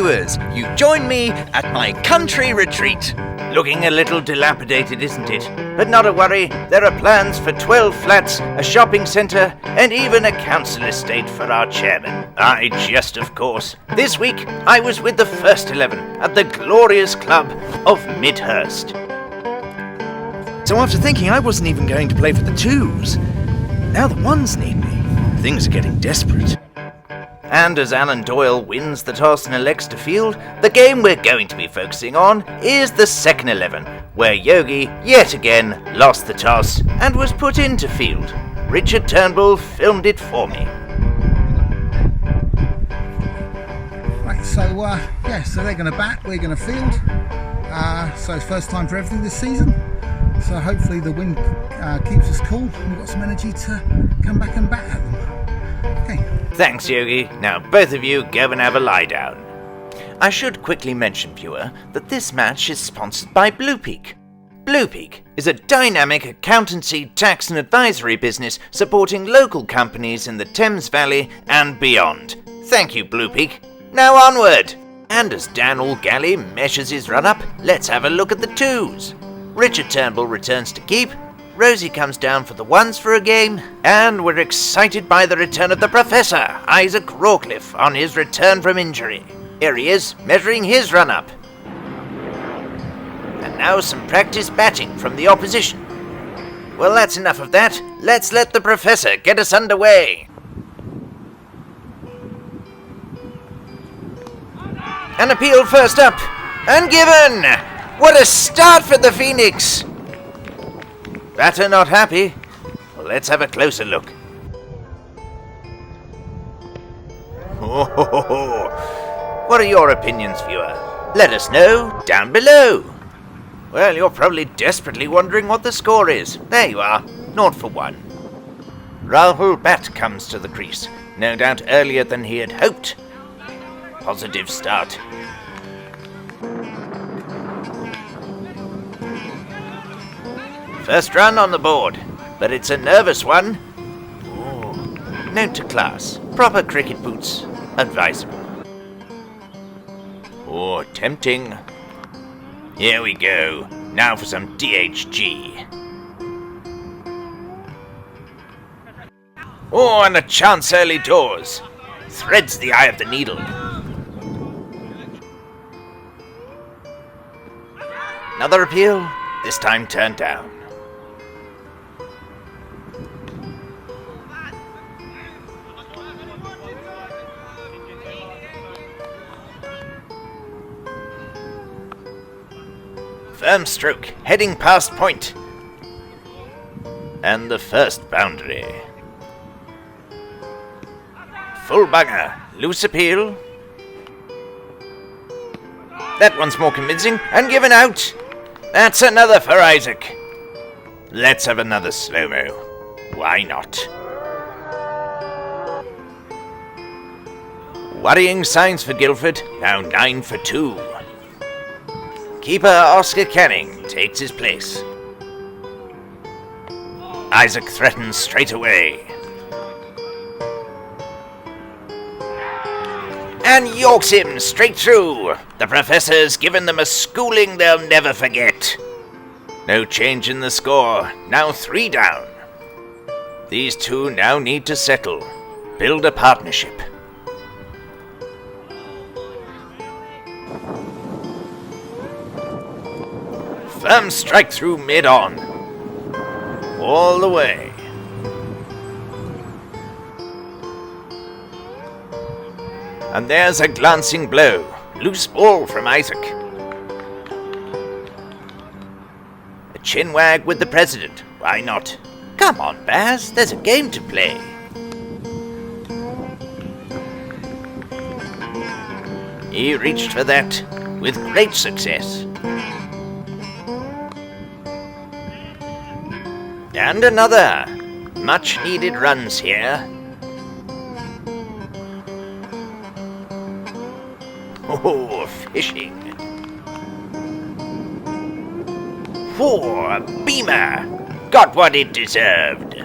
viewers, you join me at my country retreat. Looking a little dilapidated, isn't it? But not a worry, there are plans for 12 flats, a shopping centre, and even a council estate for our chairman. I jest, of course. This week, I was with the first 11 at the glorious club of Midhurst. So after thinking I wasn't even going to play for the twos, now the ones need me. Things are getting desperate. And as Alan Doyle wins the toss and elects to field, the game we're going to be focusing on is the second 11, where Yogi, yet again, lost the toss and was put into field. Richard Turnbull filmed it for me. Right, so they're going to bat, we're going to field. So it's first time for everything this season. So hopefully the wind keeps us cool and we've got some energy to come back and bat at them. Okay. Thanks, Yogi. Now both of you go and have a lie down. I should quickly mention, viewer, that this match is sponsored by Blue Peak. Blue Peak is a dynamic accountancy, tax and advisory business supporting local companies in the Thames Valley and beyond. Thank you, Blue Peak. Now onward! And as Dan Allgally measures his run-up, let's have a look at the twos. Richard Turnbull returns to keep, Rosie comes down for the ones for a game, and we're excited by the return of the Professor, Isaac Rawcliffe, on his return from injury. Here he is, measuring his run-up. And now some practice batting from the opposition. Well, that's enough of that. Let's let the Professor get us underway. An appeal first up, and given! What a start for the Phoenix! Batter not happy? Well, let's have a closer look. What are your opinions, viewer? Let us know down below. Well, you're probably desperately wondering what the score is. There you are, 0 for 1. Rahul Bhatt comes to the crease, no doubt earlier than he had hoped. Positive start. First run on the board, but it's a nervous one. Ooh. Note to class, proper cricket boots, advisable. Oh, tempting. Here we go, now for some DHG. Oh, and a chance early doors. Threads the eye of the needle. Another appeal, this time turned down. Firm stroke, heading past point. And the first boundary. Full bugger, loose appeal. That one's more convincing, and given out. That's another for Isaac. Let's have another slow-mo. Why not? Worrying signs for Guildford, now 9 for 2. Keeper Oscar Canning takes his place. Isaac threatens straight away. And yorks him straight through. The Professor's given them a schooling they'll never forget. No change in the score, now 3 down. These two now need to settle, build a partnership. Firm strike through mid-on. All the way. And there's a glancing blow. Loose ball from Isaac. A chin wag with the President. Why not? Come on, Baz. There's a game to play. He reached for that with great success. And another. Much needed runs here. Oh, fishing. Oh, a beamer. Got what it deserved.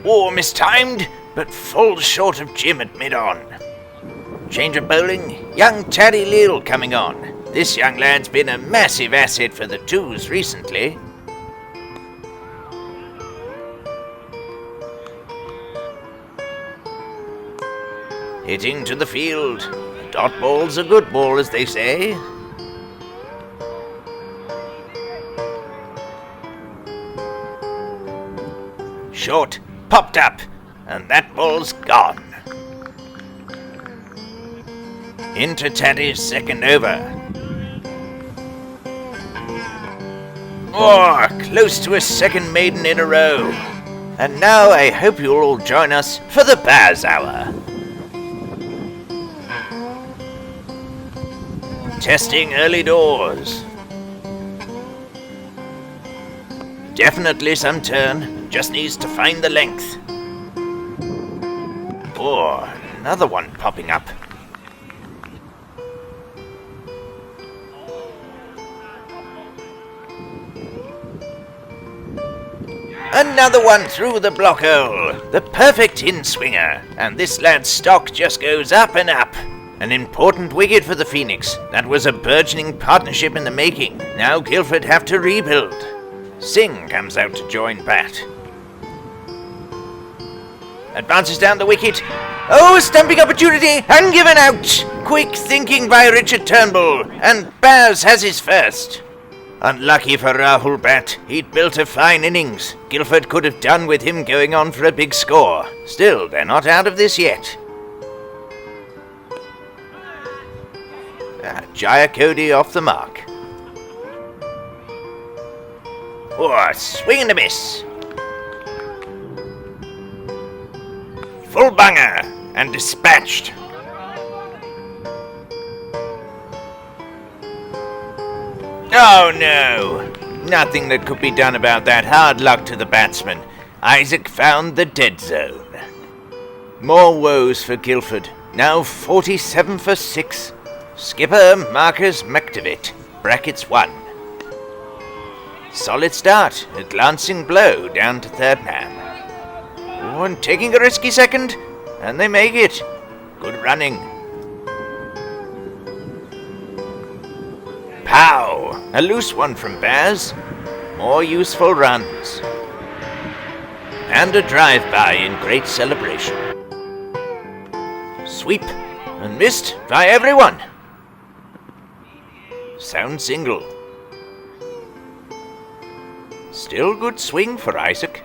Oh, mistimed. but falls short of Jim at mid-on. Change of bowling, young Taddy Leal coming on. This young lad's been a massive asset for the twos recently. Hitting to the field. A dot ball's a good ball, as they say. Short, popped up, and that ball's gone. Into Taddy's second over. Oh, close to a second maiden in a row. And now I hope you'll all join us for the Baz Hour. Testing early doors. Definitely some turn, just needs to find the length. Oh, another one popping up. Another one through the block hole. The perfect in-swinger. And this lad's stock just goes up and up. An important wicket for the Phoenix. That was a burgeoning partnership in the making. Now Guildford have to rebuild. Singh comes out to join bat. Advances down the wicket. Oh, a stumping opportunity and given out. Quick thinking by Richard Turnbull. And Baz has his first. Unlucky for Rahul Bhatt, he'd built a fine innings. Guildford could have done with him going on for a big score. Still, they're not out of this yet. Jaya Cody off the mark. Oh, swing and a miss. Full bunger and dispatched. Oh no! Nothing that could be done about that. Hard luck to the batsman. Isaac found the dead zone. More woes for Guildford. Now 47 for 6. Skipper Marcus McDevitt. Brackets 1. Solid start. A glancing blow down to third man. Oh, and taking a risky second. And they make it. Good running. Pow! A loose one from Baz. More useful runs. And a drive-by in great celebration. Sweep. And missed by everyone. Sound single. Still good swing for Isaac.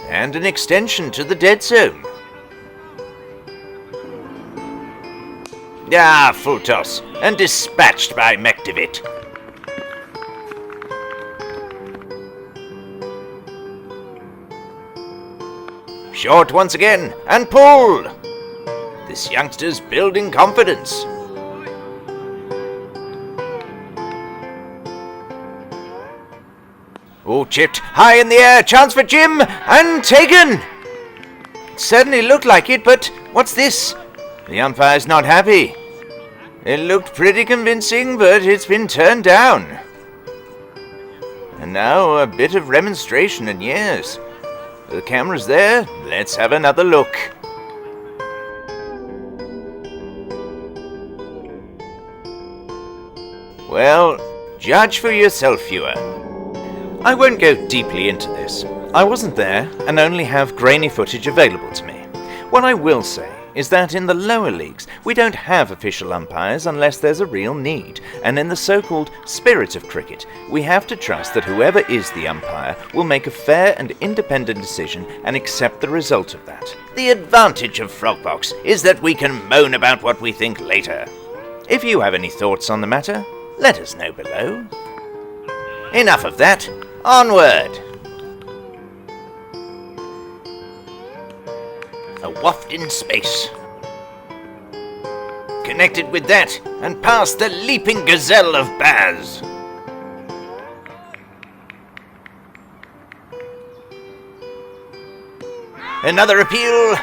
And an extension to the dead zone. Full toss. And dispatched by McDevitt. Short once again. And pull. This youngster's building confidence. Oh, chipped high in the air, chance for Jim, and taken! It certainly looked like it, but what's this? The umpire's not happy. It looked pretty convincing, but it's been turned down. And now a bit of remonstration, and yes, the camera's there, let's have another look. Well, judge for yourself, viewer. I won't go deeply into this. I wasn't there and only have grainy footage available to me. What I will say is that in the lower leagues, we don't have official umpires unless there's a real need, and in the so-called spirit of cricket, we have to trust that whoever is the umpire will make a fair and independent decision and accept the result of that. The advantage of Frogbox is that we can moan about what we think later. If you have any thoughts on the matter, let us know below. Enough of that. Onward! A waft in space. Connected with that, and past the leaping gazelle of Baz. Another appeal,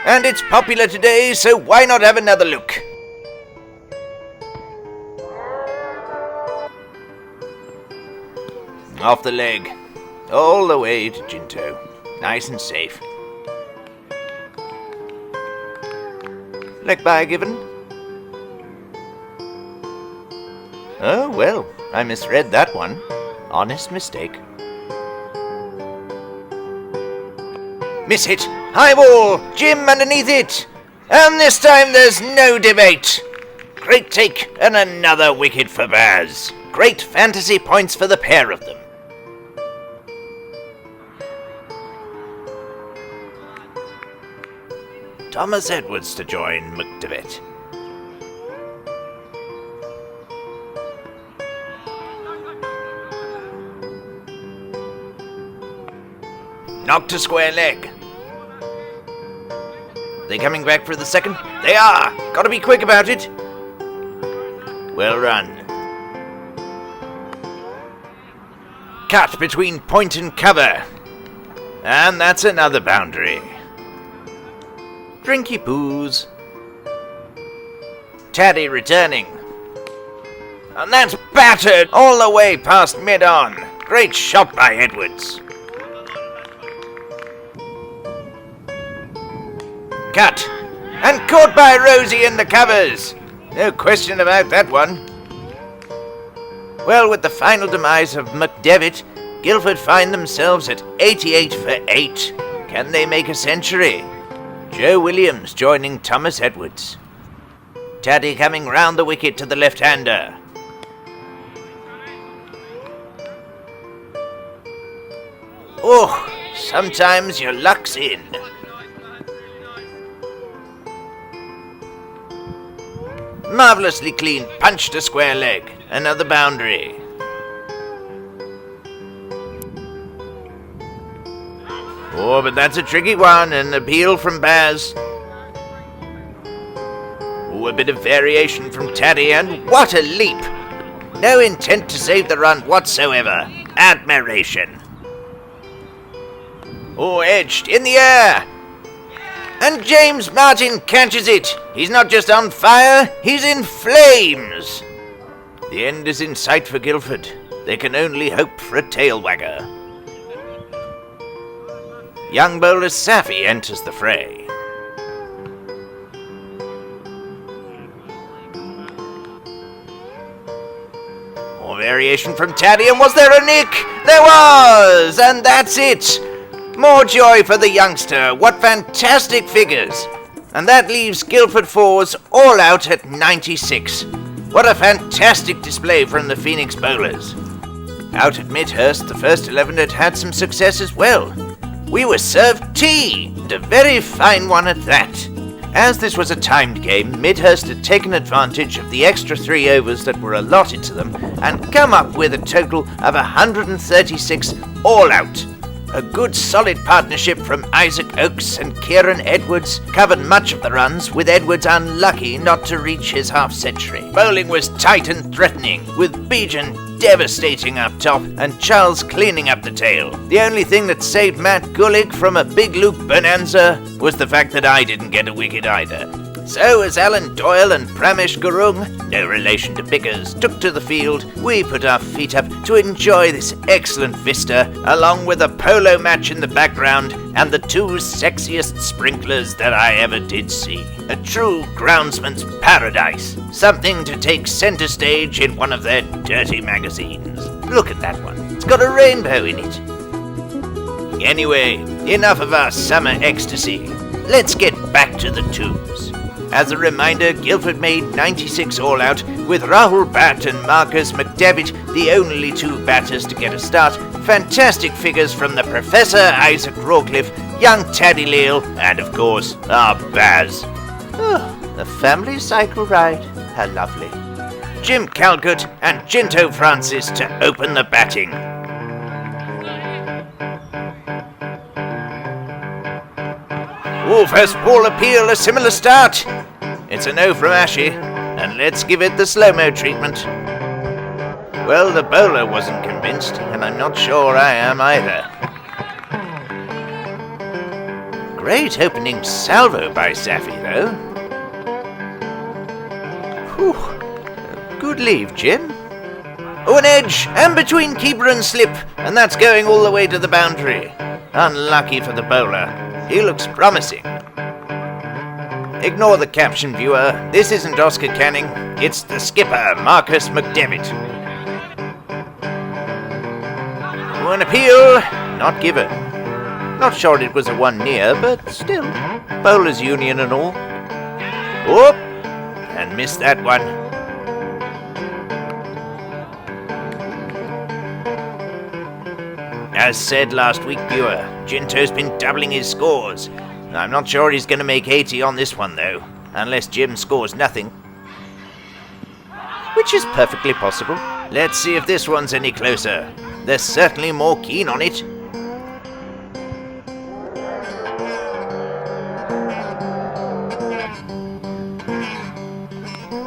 and it's popular today, so why not have another look? Off the leg, all the way to Jinto. Nice and safe. Leg by given. Oh, well, I misread that one. Honest mistake. Miss hit! High ball! Jim underneath it! And this time there's no debate! Great take and another wicket for Baz. Great fantasy points for the pair of them. Thomas Edwards to join McDevitt. Knock to square leg. They coming back for the second? They are! Gotta be quick about it. Well run. Cut between point and cover. And that's another boundary. Drinky poos. Taddy returning. And that's battered all the way past mid-on. Great shot by Edwards. Cut. And caught by Rosie in the covers. No question about that one. Well, with the final demise of McDevitt, Guildford find themselves at 88 for 8. Can they make a century? Joe Williams joining Thomas Edwards. Taddy coming round the wicket to the left-hander. Oh, sometimes your luck's in. Marvellously clean punch to square leg. Another boundary. Oh, but that's a tricky one. An appeal from Baz. Oh, a bit of variation from Taddy, and what a leap! No intent to save the run whatsoever. Admiration. Oh, edged in the air. And James Martin catches it. He's not just on fire, he's in flames. The end is in sight for Guildford. They can only hope for a tail wagger. Young bowler Safi enters the fray. More variation from Taddy, and was there a nick? There was! And that's it! More joy for the youngster. What fantastic figures. And that leaves Guildford fours all out at 96. What a fantastic display from the Phoenix bowlers. Out at Midhurst, the first 11 had had some success as well. We were served tea, and a very fine one at that. As this was a timed game, Midhurst had taken advantage of the extra 3 overs that were allotted to them and come up with a total of 136 all out. A good solid partnership from Isaac Oakes and Kieran Edwards covered much of the runs, with Edwards unlucky not to reach his half-century. Bowling was tight and threatening, with Bejan devastating up top and Charles cleaning up the tail. The only thing that saved Matt Gullick from a big Luke bonanza was the fact that I didn't get a wicket either. So as Alan Doyle and Pramesh Gurung, no relation to Bickers, took to the field, we put our feet up to enjoy this excellent vista, along with a polo match in the background and the 2 sexiest sprinklers that I ever did see. A true groundsman's paradise. Something to take centre stage in one of their dirty magazines. Look at that one. It's got a rainbow in it. Anyway, enough of our summer ecstasy. Let's get back to the twos. As a reminder, Guildford made 96 all out, with Rahul Bhatt and Marcus McDevitt the only 2 batters to get a start. Fantastic figures from the Professor Isaac Rawcliffe, young Taddy Leal, and of course, our Baz. Oh, the family cycle ride. How lovely. Jim Calcutt and Jinto Francis to open the batting. Oh, first ball appeal, a similar start. It's a no from Ashy, and let's give it the slow-mo treatment. Well, the bowler wasn't convinced, and I'm not sure I am either. Great opening salvo by Safi, though. Whew. Good leave, Jim. Oh, an edge, and between keeper and slip, and that's going all the way to the boundary. Unlucky for the bowler. He looks promising. Ignore the caption, viewer. This isn't Oscar Canning. It's the skipper, Marcus McDevitt. An appeal, not given. Not sure it was a one near, but still. Bowlers union and all. Whoop! And missed that one. As said last week, viewer, Jinto's been doubling his scores. I'm not sure he's going to make 80 on this one, though. Unless Jim scores nothing. Which is perfectly possible. Let's see if this one's any closer. They're certainly more keen on it.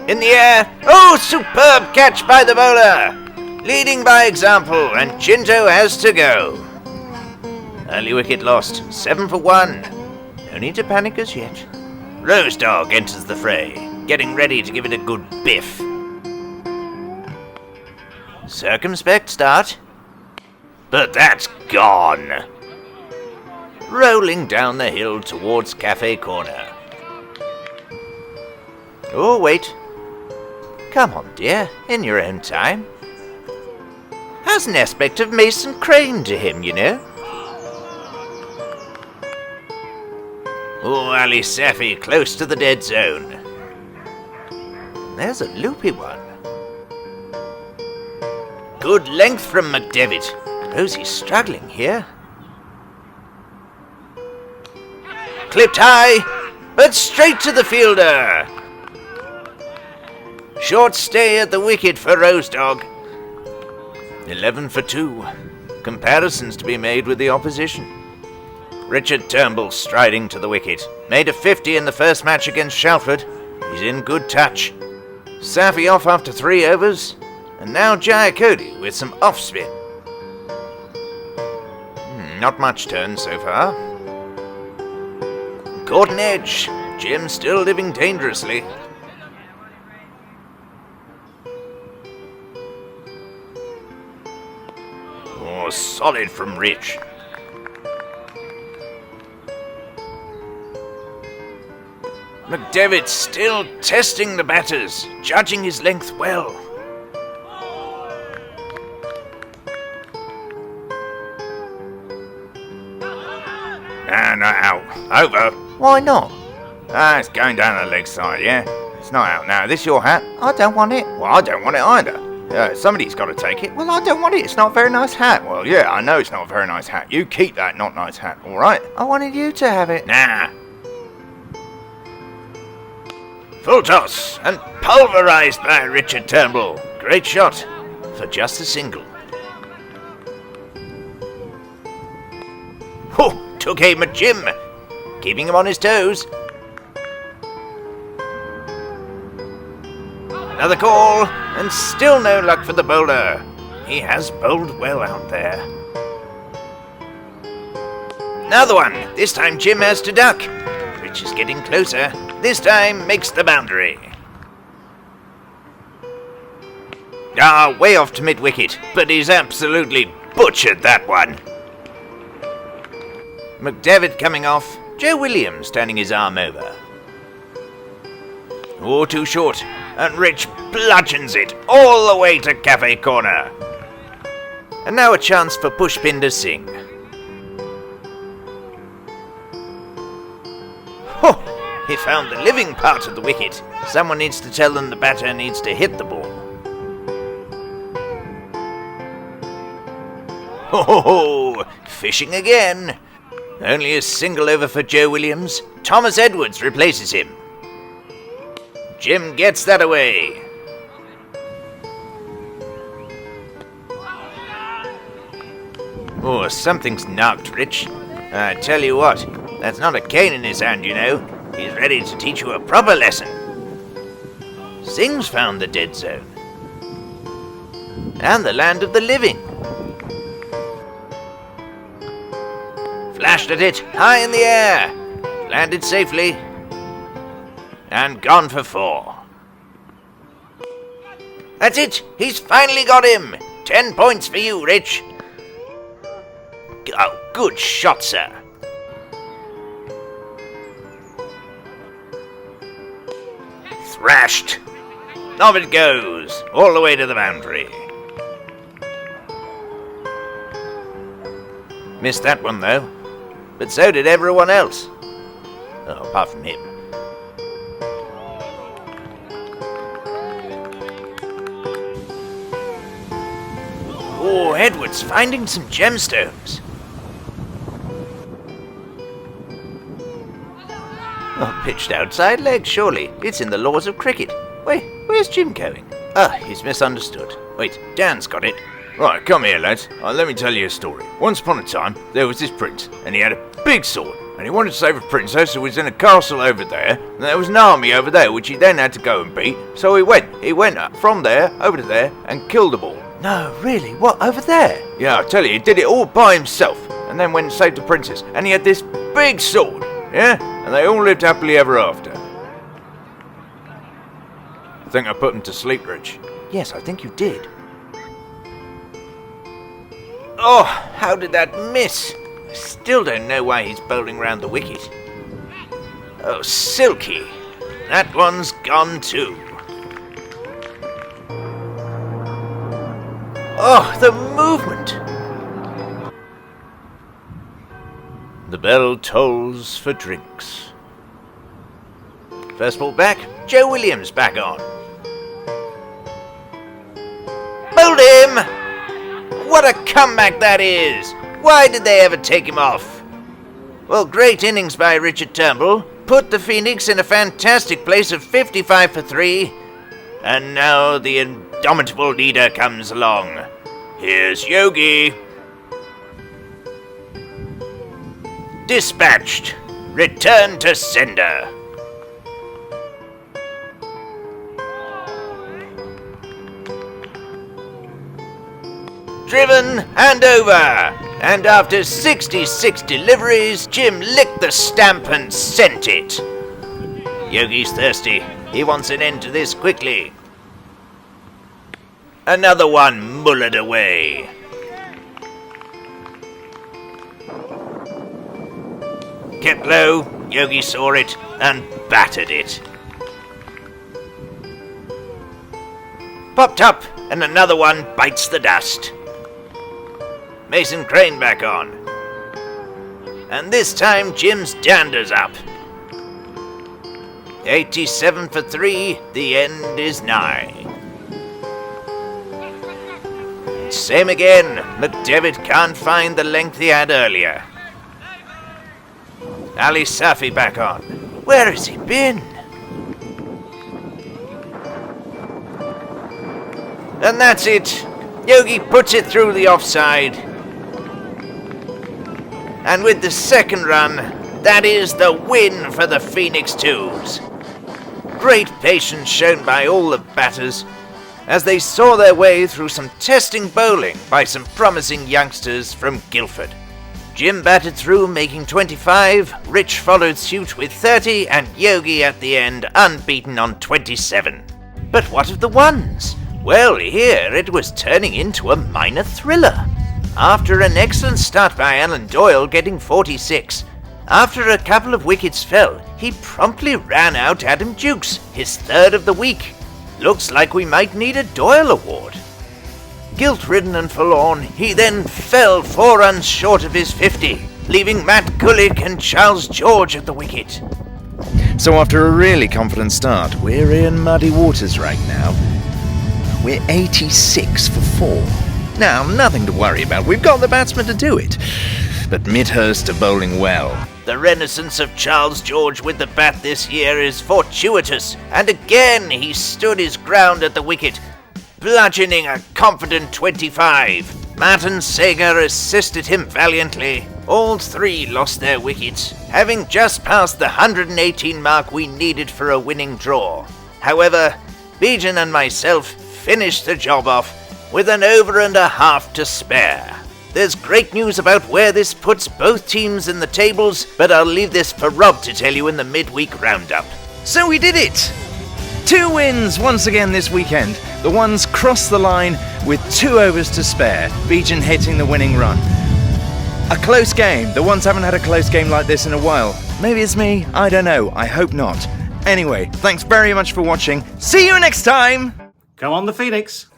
In the air. Oh, superb catch by the bowler. Leading by example, and Jinto has to go. Early wicket lost. 7 for 1. No need to panic as yet. Rose Dog enters the fray, getting ready to give it a good biff. Circumspect start. But that's gone. Rolling down the hill towards Cafe Corner. Oh, wait. Come on, dear, in your own time. Has an aspect of Mason Crane to him, you know. Oh, Ali Safi close to the dead zone. There's a loopy one. Good length from McDevitt. Rosie's struggling here. Clipped high, but straight to the fielder. Short stay at the wicket for Rose Dog. 11 for 2. Comparisons to be made with the opposition. Richard Turnbull striding to the wicket. Made a 50 in the first match against Shalford. He's in good touch. Safi off after 3 overs. And now Jayakody with some off spin. Not much turn so far. Caught an edge. Jim still living dangerously. Oh, solid from Rich. McDevitt still testing the batters, judging his length well. No, out. Over. Why not? It's going down the leg side, yeah? It's not out now. This your hat? I don't want it. Well, I don't want it either. Somebody's got to take it. Well, I don't want it. It's not a very nice hat. Well, yeah, I know it's not a very nice hat. You keep that not nice hat, all right? I wanted you to have it. Nah. Full toss and pulverised by Richard Turnbull. Great shot for just a single. Oh, took aim at Jim, keeping him on his toes. Another call, and still no luck for the bowler. He has bowled well out there. Another one. This time Jim has to duck. Rich is getting closer. This time makes the boundary. Way off to mid-wicket, but he's absolutely butchered that one. McDevitt coming off. Joe Williams turning his arm over. Oh, too short. And Rich bludgeons it all the way to Cafe Corner. And now a chance for Pushpinder Singh. Oh, he found the living part of the wicket. Someone needs to tell them the batter needs to hit the ball. Oh, fishing again. Only a single over for Joe Williams. Thomas Edwards replaces him. Jim gets that away. Oh, something's knocked, Rich. I tell you what, that's not a cane in his hand, you know. He's ready to teach you a proper lesson. Singh's found the dead zone. And the land of the living. Flashed at it, high in the air. Landed safely. And gone for 4. That's it, he's finally got him. 10 points for you, Rich. Oh, Good shot, sir. Thrashed. Off it goes, all the way to the boundary. Missed that one, though. But so did everyone else. Oh, apart from him. Oh, Edward's finding some gemstones. Oh, pitched outside leg, surely. It's in the laws of cricket. Wait, where's Jim going? Ah, he's misunderstood. Wait, Dan's got it. Right, come here, lads. Let me tell you a story. Once upon a time, there was this prince, and he had a big sword, and he wanted to save a princess who was in a castle over there, and there was an army over there which he then had to go and beat, so he went from there over to there and killed them all. No, really? What, over there? Yeah, I tell you, he did it all by himself, and then went and saved the princess, and he had this big sword, yeah? And they all lived happily ever after. I think I put him to sleep, Rich. Yes, I think you did. Oh, how did that miss? I still don't know why he's bowling round the wicket. Oh, Silky. That one's gone too. Oh, the movement! The bell tolls for drinks. First ball back, Joe Williams back on. Bowled him! What a comeback that is! Why did they ever take him off? Well, great innings by Richard Turnbull. Put the Phoenix in a fantastic place of 55 for 3. And now the indomitable leader comes along. Here's Yogi. Dispatched. Return to sender. Driven and over. And after 66 deliveries, Jim licked the stamp and sent it. Yogi's thirsty. He wants an end to this quickly. Another one mullered away. Kept low, Yogi saw it and battered it. Popped up, and another one bites the dust. Mason Crane back on. And this time Jim's dander's up. 87 for 3, the end is nigh. Same again, McDevitt can't find the length he had earlier. Ali Safi back on. Where has he been? And that's it. Yogi puts it through the offside. And with the second run, that is the win for the Phoenix Twos. Great patience shown by all the batters as they saw their way through some testing bowling by some promising youngsters from Guildford. Jim batted through, making 25, Rich followed suit with 30, and Yogi at the end, unbeaten on 27. But what of the ones? Well, here it was turning into a minor thriller. After an excellent start by Alan Doyle getting 46, after a couple of wickets fell, he promptly ran out Adam Dukes, his third of the week. Looks like we might need a Doyle award. Guilt-ridden and forlorn, he then fell 4 runs short of his 50, leaving Matt Gullick and Charles George at the wicket. So after a really confident start, we're in muddy waters right now. We're 86 for 4. Now, nothing to worry about. We've got the batsmen to do it. But Midhurst are bowling well. The renaissance of Charles George with the bat this year is fortuitous, and again he stood his ground at the wicket, bludgeoning a confident 25. Martin Sager assisted him valiantly. All three lost their wickets, having just passed the 118 mark we needed for a winning draw. However, Bejan and myself finished the job off with an over and a half to spare. There's great news about where this puts both teams in the tables, but I'll leave this for Rob to tell you in the midweek roundup. So we did it! 2 wins once again this weekend. The ones crossed the line with 2 overs to spare, Bejan hitting the winning run. A close game. The ones haven't had a close game like this in a while. Maybe it's me. I don't know. I hope not. Anyway, thanks very much for watching. See you next time! Come on, the Phoenix.